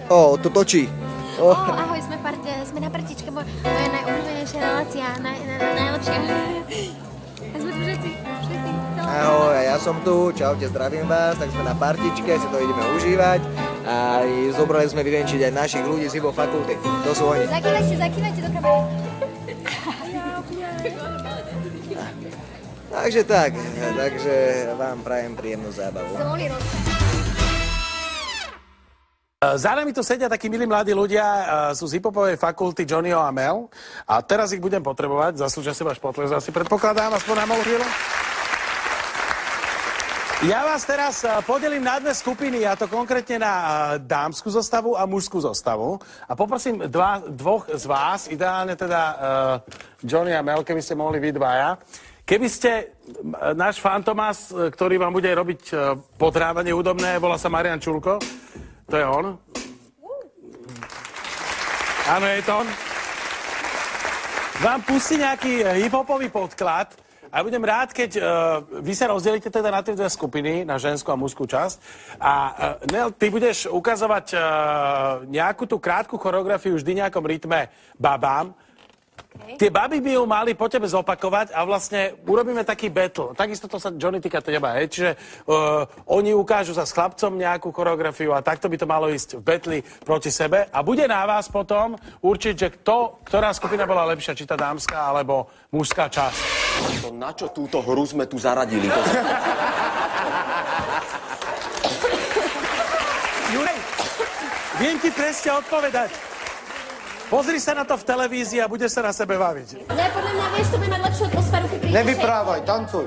To točí. Ahoj, sme na partičke, moja najobľúbenejšia relácia, najlepšia. A sme tu všetci. Ahoj, a ja som tu, čaute, zdravím vás, tak sme na partičke, si to ideme užívať a zobrali sme vyvenčiť aj našich ľudí z Ibo fakulty. To sú oni. Zakývajte do kamery. Takže vám prajem príjemnú zábavu. Za nami tu sedia takí milí mladí ľudia, sú z hiphopovej fakulty Johnnyho a Mel. A teraz ich budem potrebovať, zaslúžia si váš potlesk, asi predpokladám, aspoň na malú chvíľu. Ja vás teraz podelím na dve skupiny, a to konkrétne na dámsku zostavu a mužskú zostavu. A poprosím dvoch z vás, ideálne teda Johnny a Mel, keby ste mohli vy dvaja. Keby ste, náš fantomás, ktorý vám bude robiť podhrávanie hudobné, volá sa Marian Čulko. To je on. Áno, je to on. Vám pustí nejaký hip-hopový podklad a budem rád, keď vy sa rozdelíte teda na tie dve skupiny, na ženskú a mužskú časť. A Nel, ty budeš ukazovať nejakú tú krátku choreografiu vždy nejakom rytme babám. Tie baby by ju mali po tebe zopakovať a vlastne urobíme taký battle. Takisto to sa, Johnny, týka teba, hej? Čiže oni ukážu sa s chlapcom nejakú choreografiu a takto by to malo ísť v battli proti sebe. A bude na vás potom určiť, že ktorá skupina bola lepšia, či tá dámska alebo mužská časť. To na čo túto hru sme tu zaradili? Jurej, viem ti presne odpovedať. Pozri sa na to v televízii a budeš sa na sebe baviť. Ne, podľa mňa vieš, to bude mať lepšiu atmosféru, keď prídeš. Nevyprávaj, tancuj.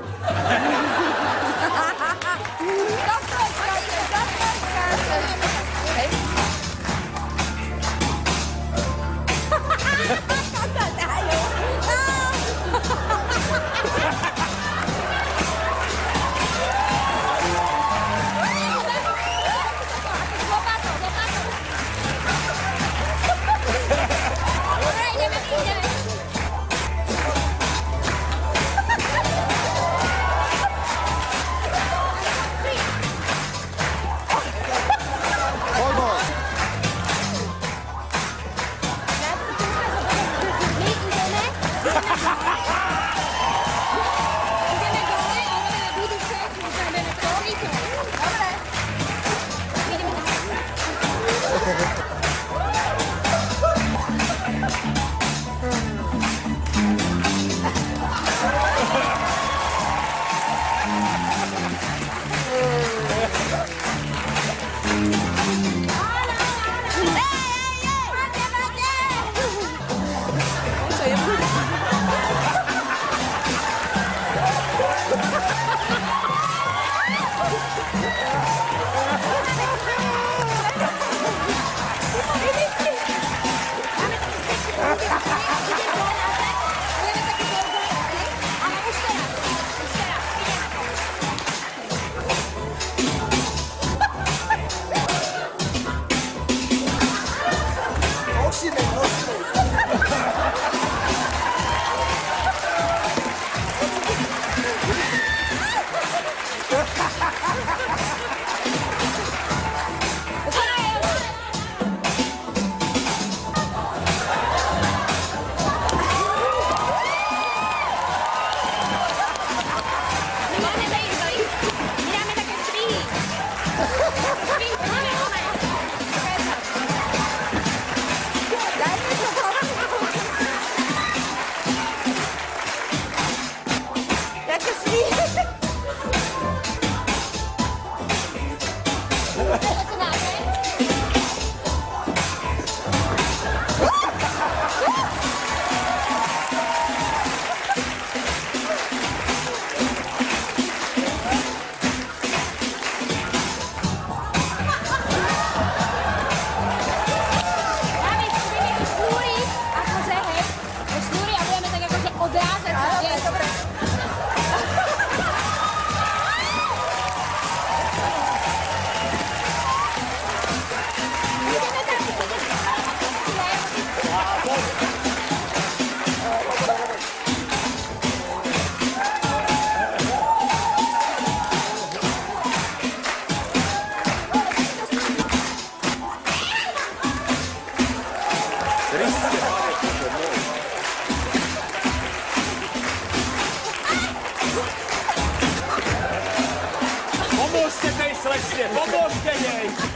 pomôžte jej!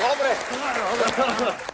Dobre.